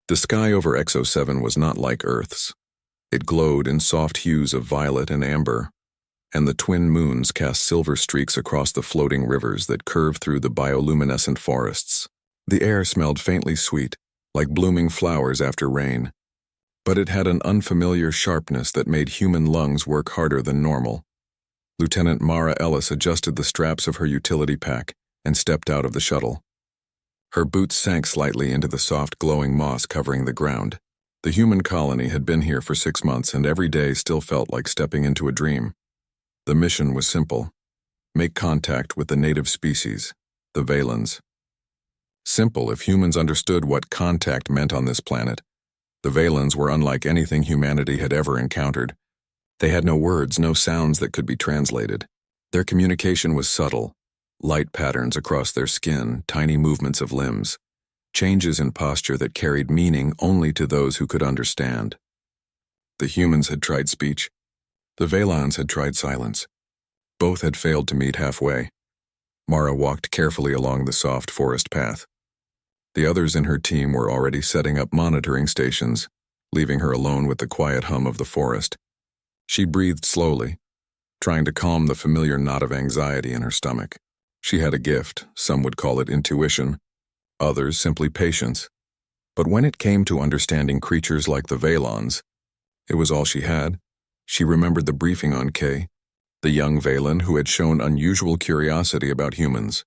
The sky over X-07 was not like Earth's. It glowed in soft hues of violet and amber, and the twin moons cast silver streaks across the floating rivers that curved through the bioluminescent forests. The air smelled faintly sweet, like blooming flowers after rain, but it had an unfamiliar sharpness that made human lungs work harder than normal. Lieutenant Mara Ellis adjusted the straps of her utility pack and stepped out of the shuttle. Her boots sank slightly into the soft glowing moss covering the ground. The human colony had been here for 6 months, and every day still felt like stepping into a dream. The mission was simple: make contact with the native species, the Valens. Simple if humans understood what contact meant on this planet. The Valens were unlike anything humanity had ever encountered. They had no words, no sounds that could be translated. Their communication was subtle: light patterns across their skin, tiny movements of limbs, changes in posture that carried meaning only to those who could understand. The humans had tried speech. The Valens had tried silence. Both had failed to meet halfway. Mara walked carefully along the soft forest path. The others in her team were already setting up monitoring stations, leaving her alone with the quiet hum of the forest. She breathed slowly, trying to calm the familiar knot of anxiety in her stomach. She had a gift. Some would call it intuition, others simply patience. But when it came to understanding creatures like the Valens, it was all she had. She remembered the briefing on Kay, the young Valen who had shown unusual curiosity about humans.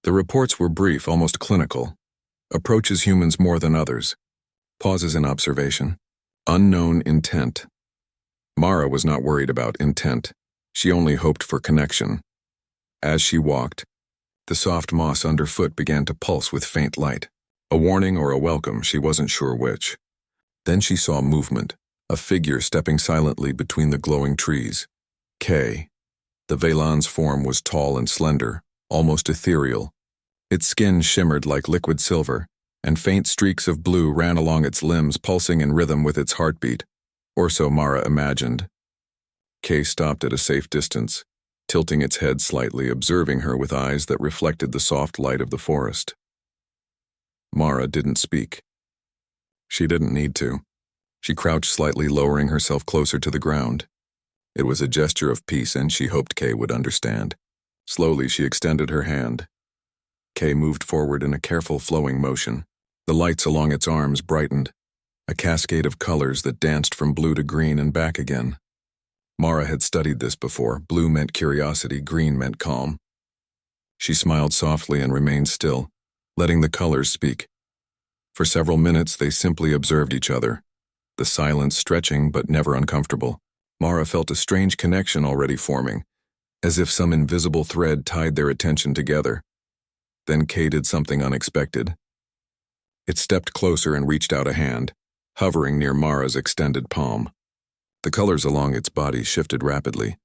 The reports were brief, almost clinical. Approaches humans more than others. Pauses in observation. Unknown intent. Mara was not worried about intent. She only hoped for connection. As she walked, the soft moss underfoot began to pulse with faint light. A warning or a welcome, she wasn't sure which. Then she saw movement, a figure stepping silently between the glowing trees. Kay. The Valen's form was tall and slender, almost ethereal. Its skin shimmered like liquid silver, and faint streaks of blue ran along its limbs, pulsing in rhythm with its heartbeat. Or so Mara imagined. Kay stopped at a safe distance, tilting its head slightly, observing her with eyes that reflected the soft light of the forest. Mara didn't speak. She didn't need to. She crouched slightly, lowering herself closer to the ground. It was a gesture of peace, and she hoped Kay would understand. Slowly, she extended her hand. Kay moved forward in a careful, flowing motion. The lights along its arms brightened, a cascade of colors that danced from blue to green and back again. Mara had studied this before. Blue meant curiosity, green meant calm. She smiled softly and remained still, letting the colors speak. For several minutes, they simply observed each other, the silence stretching but never uncomfortable. Mara felt a strange connection already forming, as if some invisible thread tied their attention together. Then Kay did something unexpected. It stepped closer and reached out a hand, hovering near Mara's extended palm. The colors along its body shifted rapidly,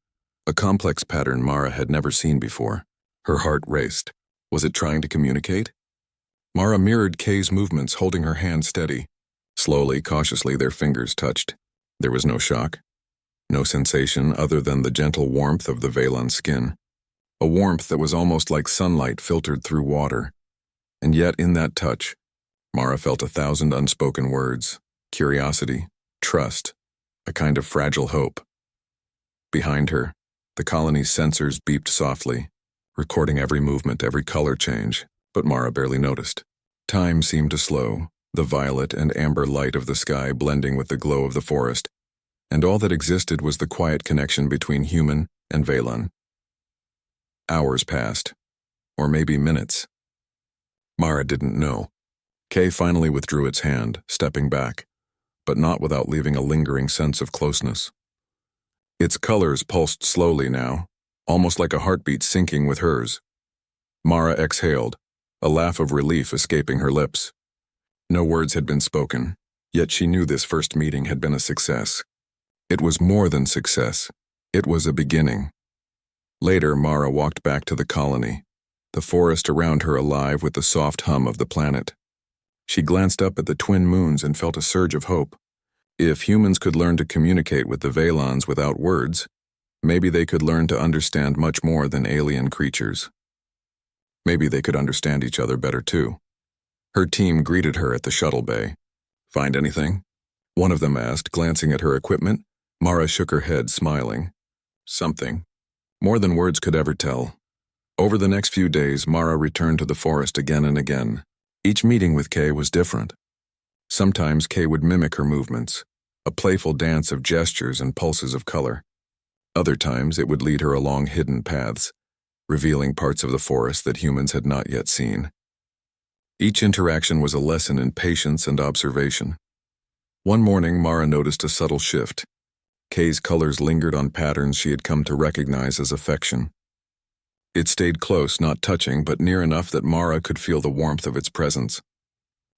a complex pattern Mara had never seen before. Her heart raced. Was it trying to communicate? Mara mirrored Kay's movements, holding her hand steady. Slowly, cautiously, their fingers touched. There was no shock, no sensation other than the gentle warmth of the Valen's skin. A warmth that was almost like sunlight filtered through water. And yet, in that touch, Mara felt 1,000 unspoken words: curiosity, trust, a kind of fragile hope. Behind her, the colony's sensors beeped softly, recording every movement, every color change, but Mara barely noticed. Time seemed to slow, the violet and amber light of the sky blending with the glow of the forest, and all that existed was the quiet connection between human and Valen. Hours passed, or maybe minutes. Mara didn't know. Kay finally withdrew its hand, stepping back, but not without leaving a lingering sense of closeness. Its colors pulsed slowly now, almost like a heartbeat syncing with hers. Mara exhaled, a laugh of relief escaping her lips. No words had been spoken, yet she knew this first meeting had been a success. It was more than success. It was a beginning. Later, Mara walked back to the colony, the forest around her alive with the soft hum of the planet. She glanced up at the twin moons and felt a surge of hope. If humans could learn to communicate with the Valens without words, maybe they could learn to understand much more than alien creatures. Maybe they could understand each other better too. Her team greeted her at the shuttle bay. Find anything? One of them asked, glancing at her equipment. Mara shook her head, smiling. Something. More than words could ever tell. Over the next few days, Mara returned to the forest again and again. Each meeting with Kay was different. Sometimes Kay would mimic her movements, a playful dance of gestures and pulses of color. Other times it would lead her along hidden paths, revealing parts of the forest that humans had not yet seen. Each interaction was a lesson in patience and observation. One morning, Mara noticed a subtle shift. Kay's colors lingered on patterns she had come to recognize as affection. It stayed close, not touching, but near enough that Mara could feel the warmth of its presence.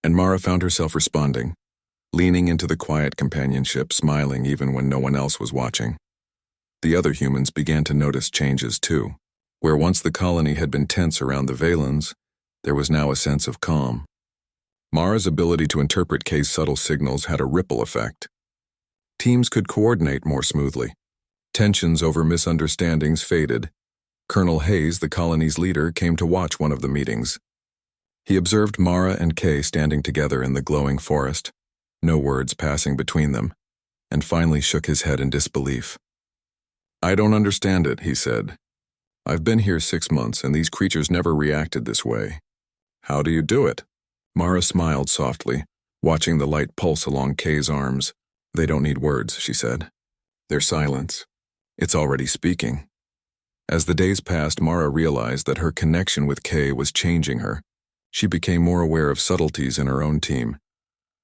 And Mara found herself responding, leaning into the quiet companionship, smiling even when no one else was watching. The other humans began to notice changes too. Where once the colony had been tense around the Valens, there was now a sense of calm. Mara's ability to interpret Kay's subtle signals had a ripple effect. Teams could coordinate more smoothly. Tensions over misunderstandings faded. Colonel Hayes, the colony's leader, came to watch one of the meetings. He observed Mara and Kay standing together in the glowing forest, no words passing between them, and finally shook his head in disbelief. "I don't understand it," he said. "I've been here 6 months, and these creatures never reacted this way. How do you do it?" Mara smiled softly, watching the light pulse along Kay's arms. "They don't need words," she said. "Their silence. It's already speaking." As the days passed, Mara realized that her connection with Kay was changing her. She became more aware of subtleties in her own team,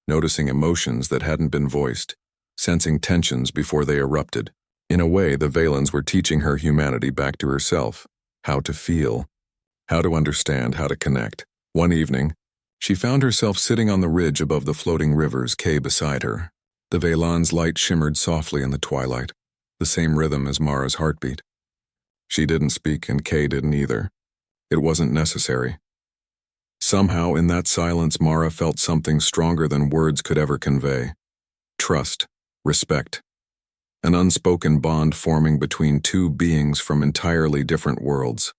noticing emotions that hadn't been voiced, sensing tensions before they erupted. In a way, the Valens were teaching her humanity back to herself, how to feel, how to understand, how to connect. One evening, she found herself sitting on the ridge above the floating rivers, Kay beside her. The Valen's light shimmered softly in the twilight, the same rhythm as Mara's heartbeat. She didn't speak, and Kay didn't either. It wasn't necessary. Somehow, in that silence, Mara felt something stronger than words could ever convey. Trust, respect. An unspoken bond forming between two beings from entirely different worlds.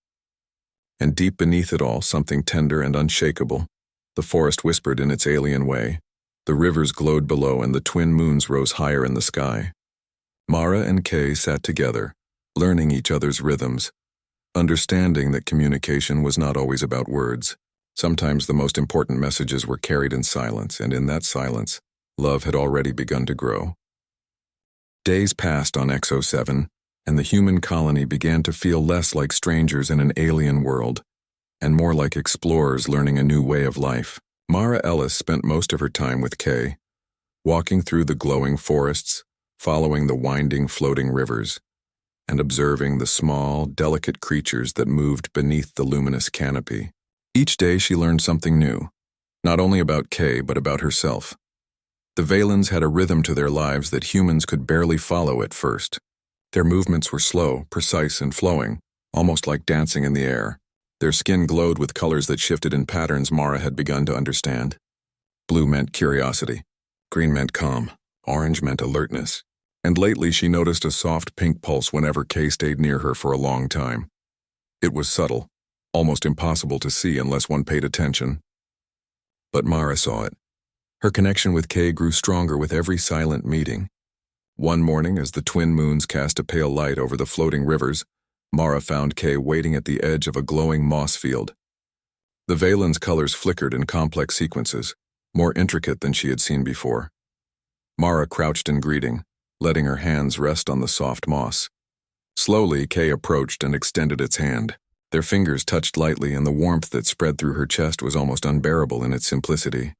And deep beneath it all, something tender and unshakable. The forest whispered in its alien way. The rivers glowed below, and the twin moons rose higher in the sky. Mara and Kay sat together, learning each other's rhythms, understanding that communication was not always about words. Sometimes the most important messages were carried in silence, and in that silence, love had already begun to grow. Days passed on XO7, and the human colony began to feel less like strangers in an alien world, and more like explorers learning a new way of life. Mara Ellis spent most of her time with Kay, walking through the glowing forests, following the winding, floating rivers, and observing the small, delicate creatures that moved beneath the luminous canopy. Each day she learned something new, not only about Kay, but about herself. The Valens had a rhythm to their lives that humans could barely follow at first. Their movements were slow, precise, and flowing, almost like dancing in the air. Their skin glowed with colors that shifted in patterns Mara had begun to understand. Blue meant curiosity, green meant calm, orange meant alertness, and lately she noticed a soft pink pulse whenever Kay stayed near her for a long time. It was subtle, almost impossible to see unless one paid attention. But Mara saw it. Her connection with Kay grew stronger with every silent meeting. One morning, as the twin moons cast a pale light over the floating rivers, Mara found Kay waiting at the edge of a glowing moss field. The Valen's colors flickered in complex sequences, more intricate than she had seen before. Mara crouched in greeting, letting her hands rest on the soft moss. Slowly, Kay approached and extended its hand. Their fingers touched lightly, and the warmth that spread through her chest was almost unbearable in its simplicity.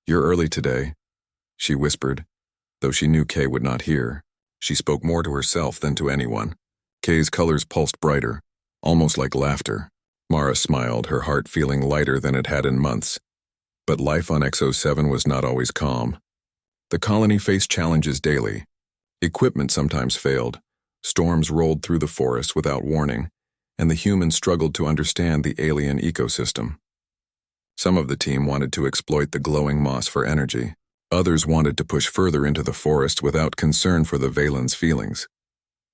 "You're early today," she whispered. Though she knew Kay would not hear, she spoke more to herself than to anyone. Kay's colors pulsed brighter, almost like laughter. Mara smiled, her heart feeling lighter than it had in months. But life on XO7 was not always calm. The colony faced challenges daily. Equipment sometimes failed, storms rolled through the forest without warning, and the humans struggled to understand the alien ecosystem. Some of the team wanted to exploit the glowing moss for energy. Others wanted to push further into the forest without concern for the Valen's feelings.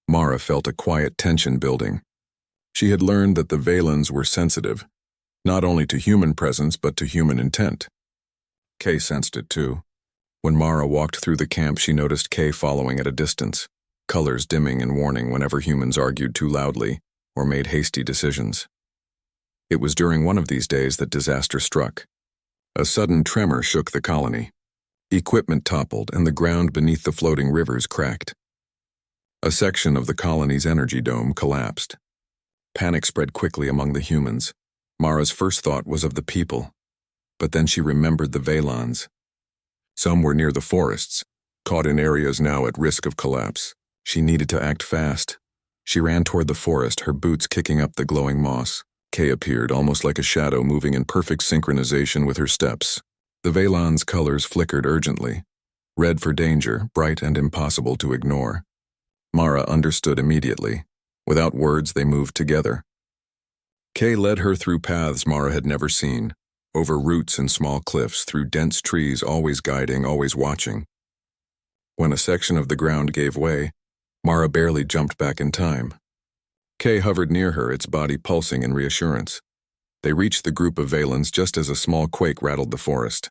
Mara felt a quiet tension building. She had learned that the Valens were sensitive, not only to human presence but to human intent. Kay sensed it too. When Mara walked through the camp, she noticed Kay following at a distance, colors dimming in warning whenever humans argued too loudly or made hasty decisions. It was during one of these days that disaster struck. A sudden tremor shook the colony. Equipment toppled and the ground beneath the floating rivers cracked. A section of the colony's energy dome collapsed. Panic spread quickly among the humans. Mara's first thought was of the people, but then she remembered the Vaylons. Some were near the forests, caught in areas now at risk of collapse. She needed to act fast. She ran toward the forest, her boots kicking up the glowing moss. Kay appeared, almost like a shadow, moving in perfect synchronization with her steps. The Vaylons' colors flickered urgently, red for danger, bright and impossible to ignore. Mara understood immediately. Without words, they moved together. Kay led her through paths Mara had never seen, over roots and small cliffs, through dense trees, always guiding, always watching. When a section of the ground gave way, Mara barely jumped back in time. Kay hovered near her, its body pulsing in reassurance. They reached the group of Vaylons just as a small quake rattled the forest.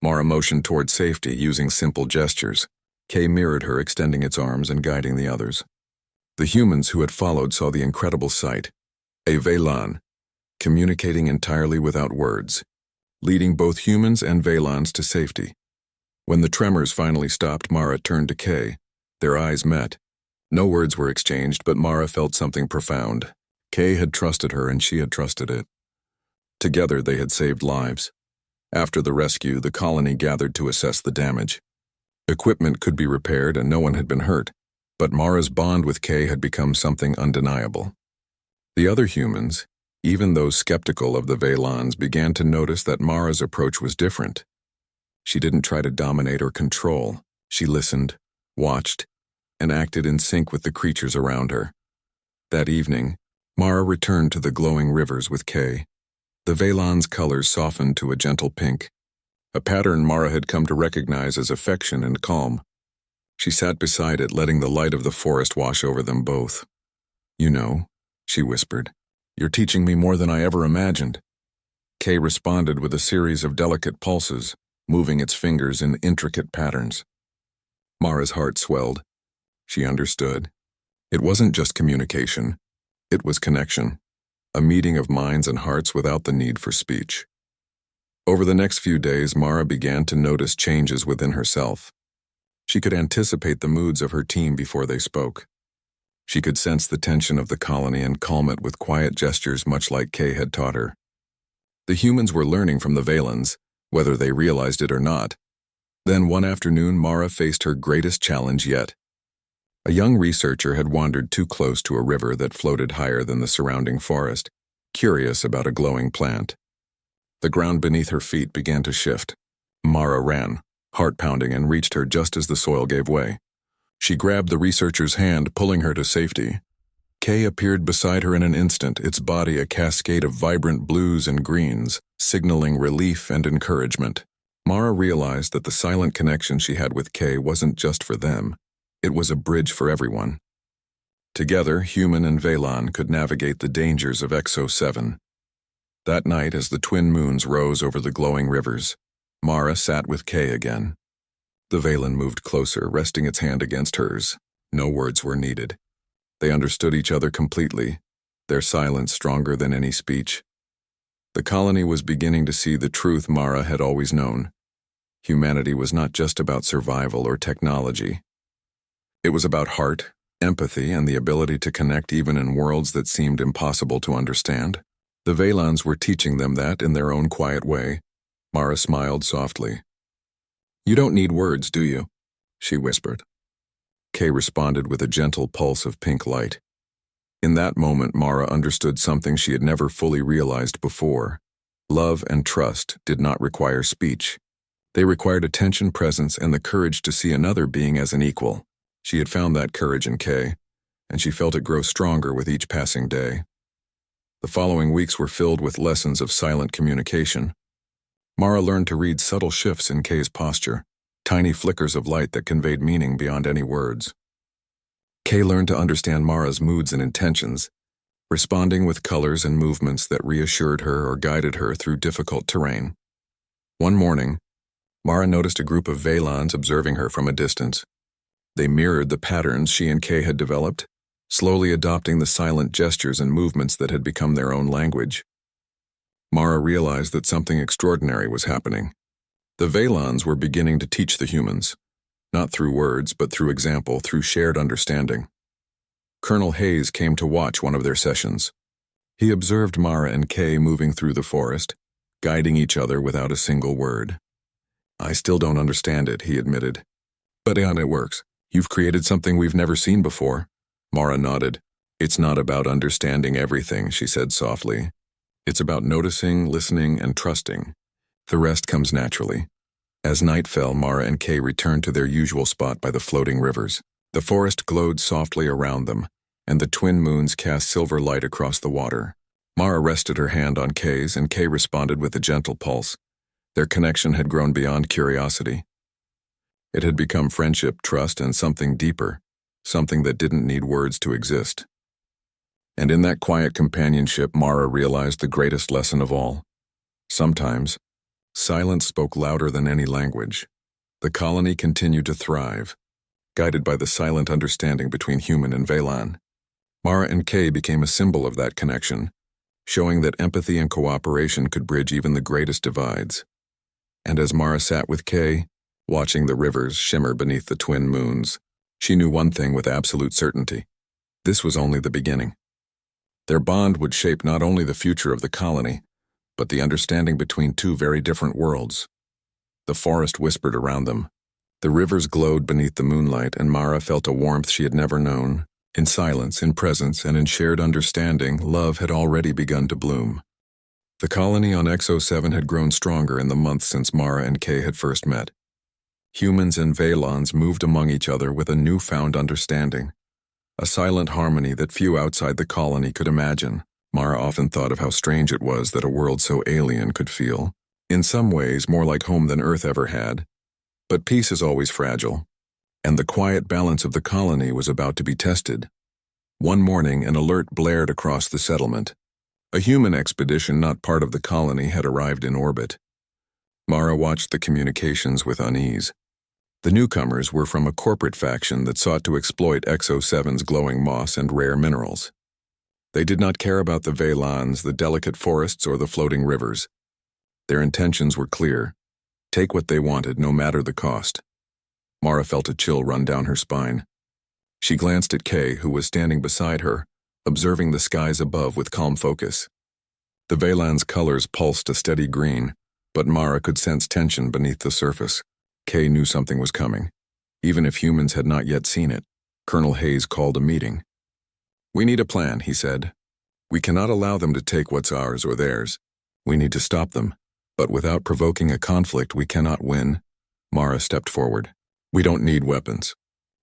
Mara motioned toward safety, using simple gestures. Kay mirrored her, extending its arms and guiding the others. The humans who had followed saw the incredible sight. A Vaylon, communicating entirely without words, leading both humans and Vaylons to safety. When the tremors finally stopped, Mara turned to Kay. Their eyes met. No words were exchanged, but Mara felt something profound. Kay had trusted her and she had trusted it. Together they had saved lives. After the rescue, the colony gathered to assess the damage. Equipment could be repaired and no one had been hurt, but Mara's bond with Kay had become something undeniable. The other humans, even those skeptical of the Vaylons, began to notice that Mara's approach was different. She didn't try to dominate or control. She listened, watched, and acted in sync with the creatures around her. That evening, Mara returned to the glowing rivers with Kay. The Vaylons' colors softened to a gentle pink, a pattern Mara had come to recognize as affection and calm. She sat beside it, letting the light of the forest wash over them both. "You know," she whispered, "you're teaching me more than I ever imagined." Kay responded with a series of delicate pulses, moving its fingers in intricate patterns. Mara's heart swelled. She understood. It wasn't just communication. It was connection. A meeting of minds and hearts without the need for speech. Over the next few days, Mara began to notice changes within herself. She could anticipate the moods of her team before they spoke. She could sense the tension of the colony and calm it with quiet gestures, much like Kay had taught her. The humans were learning from the Vaylons, whether they realized it or not. Then one afternoon, Mara faced her greatest challenge yet. A young researcher had wandered too close to a river that floated higher than the surrounding forest, curious about a glowing plant. The ground beneath her feet began to shift. Mara ran, heart pounding, and reached her just as the soil gave way. She grabbed the researcher's hand, pulling her to safety. Kay appeared beside her in an instant, its body a cascade of vibrant blues and greens, signaling relief and encouragement. Mara realized that the silent connection she had with Kay wasn't just for them. It was a bridge for everyone. Together, human and Vaylon could navigate the dangers of XO7. That night, as the twin moons rose over the glowing rivers, Mara sat with Kay again. The Vaylon moved closer, resting its hand against hers. No words were needed. They understood each other completely, their silence stronger than any speech. The colony was beginning to see the truth Mara had always known. Humanity was not just about survival or technology. It was about heart, empathy, and the ability to connect even in worlds that seemed impossible to understand. The Vaylons were teaching them that in their own quiet way. Mara smiled softly. "You don't need words, do you?" she whispered. Kay responded with a gentle pulse of pink light. In that moment, Mara understood something she had never fully realized before. Love and trust did not require speech. They required attention, presence, and the courage to see another being as an equal. She had found that courage in Kay, and she felt it grow stronger with each passing day. The following weeks were filled with lessons of silent communication. Mara learned to read subtle shifts in Kay's posture, tiny flickers of light that conveyed meaning beyond any words. Kay learned to understand Mara's moods and intentions, responding with colors and movements that reassured her or guided her through difficult terrain. One morning, Mara noticed a group of Valons observing her from a distance. They mirrored the patterns she and Kay had developed, slowly adopting the silent gestures and movements that had become their own language. Mara realized that something extraordinary was happening. The Valons were beginning to teach the humans, not through words, but through example, through shared understanding. Colonel Hayes came to watch one of their sessions. He observed Mara and Kay moving through the forest, guiding each other without a single word. "I still don't understand it," he admitted. "But it works. You've created something we've never seen before." Mara nodded. "It's not about understanding everything," she said softly. "It's about noticing, listening, and trusting. The rest comes naturally." As night fell, Mara and Kay returned to their usual spot by the floating rivers. The forest glowed softly around them, and the twin moons cast silver light across the water. Mara rested her hand on Kay's, and Kay responded with a gentle pulse. Their connection had grown beyond curiosity. It had become friendship, trust, and something deeper, something that didn't need words to exist. And in that quiet companionship, Mara realized the greatest lesson of all. Sometimes, silence spoke louder than any language. The colony continued to thrive, guided by the silent understanding between human and Valon. Mara and Kay became a symbol of that connection, showing that empathy and cooperation could bridge even the greatest divides. And as Mara sat with Kay, watching the rivers shimmer beneath the twin moons, she knew one thing with absolute certainty. This was only the beginning. Their bond would shape not only the future of the colony, but the understanding between two very different worlds. The forest whispered around them. The rivers glowed beneath the moonlight, and Mara felt a warmth she had never known. In silence, in presence, and in shared understanding, love had already begun to bloom. The colony on XO7 had grown stronger in the months since Mara and Kay had first met. Humans and Valons moved among each other with a newfound understanding, a silent harmony that few outside the colony could imagine. Mara often thought of how strange it was that a world so alien could feel, in some ways, more like home than Earth ever had. But peace is always fragile, and the quiet balance of the colony was about to be tested. One morning, an alert blared across the settlement. A human expedition not part of the colony had arrived in orbit. Mara watched the communications with unease. The newcomers were from a corporate faction that sought to exploit XO7's glowing moss and rare minerals. They did not care about the Valons, the delicate forests, or the floating rivers. Their intentions were clear. Take what they wanted, no matter the cost. Mara felt a chill run down her spine. She glanced at Kay, who was standing beside her, observing the skies above with calm focus. The Valon's colors pulsed a steady green, but Mara could sense tension beneath the surface. Kay knew something was coming, even if humans had not yet seen it. Colonel Hayes called a meeting. "We need a plan," he said. "We cannot allow them to take what's ours or theirs. We need to stop them, but without provoking a conflict, we cannot win." Mara stepped forward. "We don't need weapons.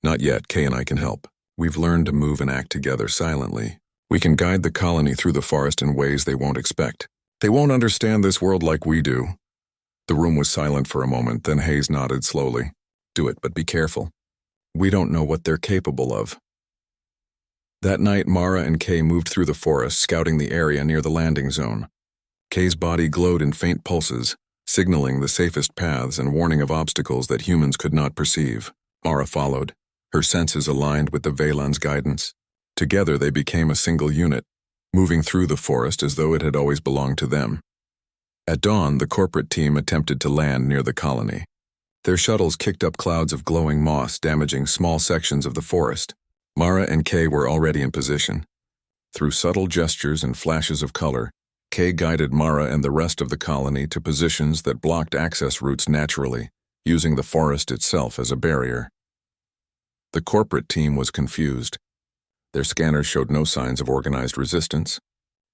Not yet. Kay and I can help. We've learned to move and act together silently. We can guide the colony through the forest in ways they won't expect. They won't understand this world like we do." The room was silent for a moment, then Hayes nodded slowly. "Do it, but be careful. We don't know what they're capable of." That night, Mara and Kay moved through the forest, scouting the area near the landing zone. Kay's body glowed in faint pulses, signaling the safest paths and warning of obstacles that humans could not perceive. Mara followed, her senses aligned with the Valon's guidance. Together they became a single unit, moving through the forest as though it had always belonged to them. At dawn, the corporate team attempted to land near the colony. Their shuttles kicked up clouds of glowing moss, damaging small sections of the forest. Mara and Kay were already in position. Through subtle gestures and flashes of color, Kay guided Mara and the rest of the colony to positions that blocked access routes naturally, using the forest itself as a barrier. The corporate team was confused. Their scanners showed no signs of organized resistance,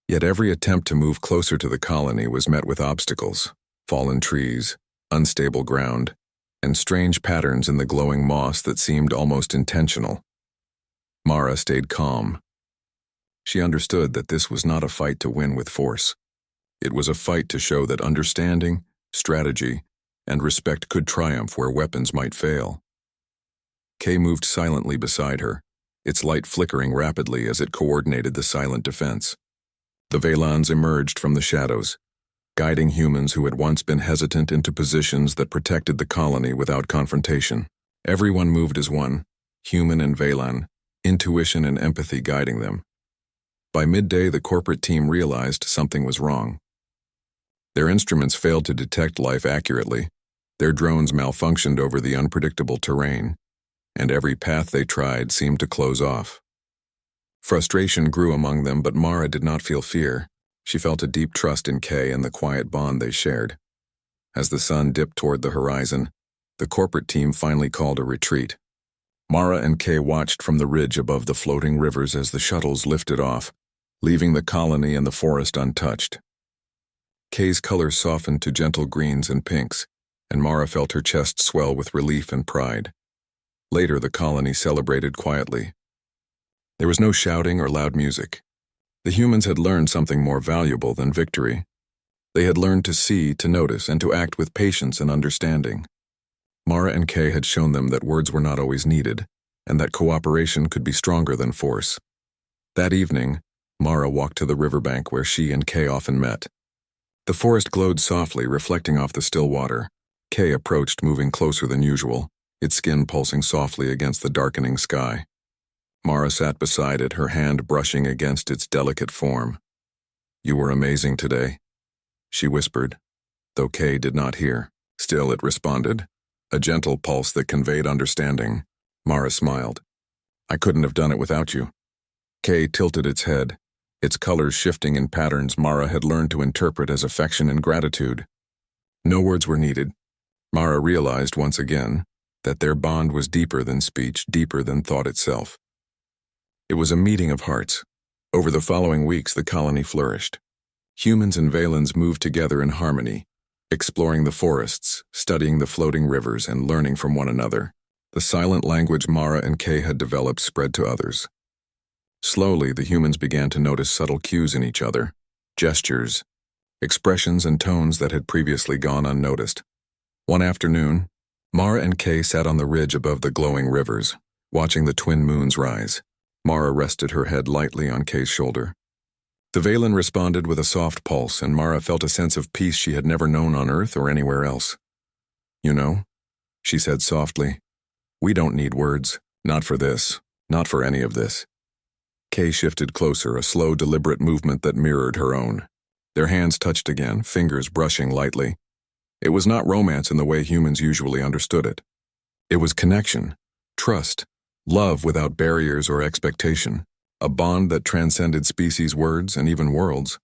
yet every attempt to move closer to the colony was met with obstacles: fallen trees, unstable ground, and strange patterns in the glowing moss that seemed almost intentional. Mara stayed calm. She understood that this was not a fight to win with force. It was a fight to show that understanding, strategy, and respect could triumph where weapons might fail. Kay moved silently beside her, its light flickering rapidly as it coordinated the silent defense. The Valons emerged from the shadows. guiding humans who had once been hesitant into positions that protected the colony without confrontation. Everyone moved as one, human and Veylan, intuition and empathy guiding them. By midday, the corporate team realized something was wrong. Their instruments failed to detect life accurately, their drones malfunctioned over the unpredictable terrain, and every path they tried seemed to close off. Frustration grew among them, but Mara did not feel fear. She felt a deep trust in Kay and the quiet bond they shared. As the sun dipped toward the horizon, the corporate team finally called a retreat. Mara and Kay watched from the ridge above the floating rivers as the shuttles lifted off, leaving the colony and the forest untouched. Kay's color softened to gentle greens and pinks, and Mara felt her chest swell with relief and pride. Later, the colony celebrated quietly. There was no shouting or loud music. The humans had learned something more valuable than victory. They had learned to see, to notice, and to act with patience and understanding. Mara and Kay had shown them that words were not always needed, and that cooperation could be stronger than force. That evening, Mara walked to the riverbank where she and Kay often met. The forest glowed softly, reflecting off the still water. Kay approached, moving closer than usual, its skin pulsing softly against the darkening sky. Mara sat beside it, her hand brushing against its delicate form. "You were amazing today," she whispered, though Kay did not hear. Still, it responded, a gentle pulse that conveyed understanding. Mara smiled. "I couldn't have done it without you." Kay tilted its head, its colors shifting in patterns Mara had learned to interpret as affection and gratitude. No words were needed. Mara realized once again that their bond was deeper than speech, deeper than thought itself. It was a meeting of hearts. Over the following weeks, the colony flourished. Humans and Veylans moved together in harmony, exploring the forests, studying the floating rivers, and learning from one another. The silent language Mara and Kay had developed spread to others. Slowly, the humans began to notice subtle cues in each other, gestures, expressions and tones that had previously gone unnoticed. One afternoon, Mara and Kay sat on the ridge above the glowing rivers, watching the twin moons rise. Mara rested her head lightly on Kay's shoulder. The Veylan responded with a soft pulse, and Mara felt a sense of peace she had never known on Earth or anywhere else. "You know," she said softly, "we don't need words. Not for this. Not for any of this." Kay shifted closer, a slow, deliberate movement that mirrored her own. Their hands touched again, fingers brushing lightly. It was not romance in the way humans usually understood it. It was connection, trust, love without barriers or expectation, a bond that transcended species, words, and even worlds.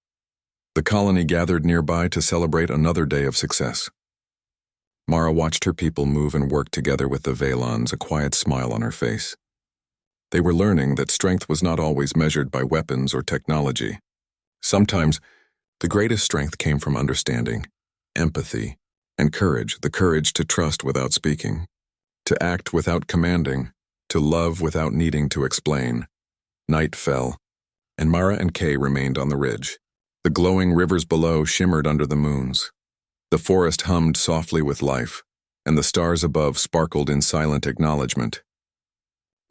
The colony gathered nearby to celebrate another day of success. Mara watched her people move and work together with the Veylans, a quiet smile on her face. They were learning that strength was not always measured by weapons or technology. Sometimes, the greatest strength came from understanding, empathy, and courage, the courage to trust without speaking, to act without commanding, to love without needing to explain. Night fell, and Mara and Kay remained on the ridge. The glowing rivers below shimmered under the moons. The forest hummed softly with life, and the stars above sparkled in silent acknowledgement.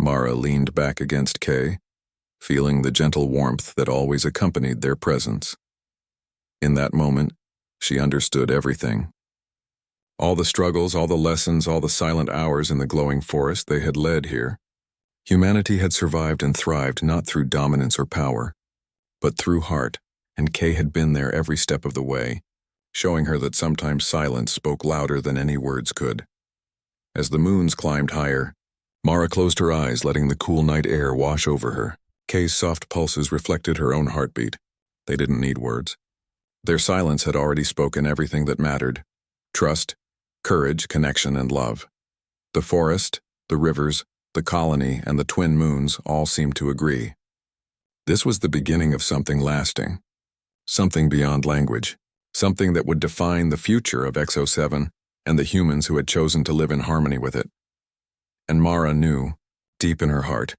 Mara leaned back against Kay, feeling the gentle warmth that always accompanied their presence. In that moment, she understood everything. All the struggles, all the lessons, all the silent hours in the glowing forest they had led here. Humanity had survived and thrived not through dominance or power, but through heart, and Kay had been there every step of the way, showing her that sometimes silence spoke louder than any words could. As the moons climbed higher, Mara closed her eyes, letting the cool night air wash over her. Kay's soft pulses reflected her own heartbeat. They didn't need words. Their silence had already spoken everything that mattered: trust, courage, connection, and love. The forest, the rivers, the colony, and the twin moons all seemed to agree. This was the beginning of something lasting, something beyond language, something that would define the future of XO7 and the humans who had chosen to live in harmony with it. And Mara knew, deep in her heart,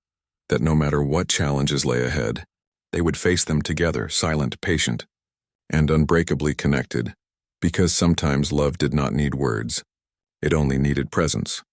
that no matter what challenges lay ahead, they would face them together, silent, patient, and unbreakably connected, because sometimes love did not need words. It only needed presence.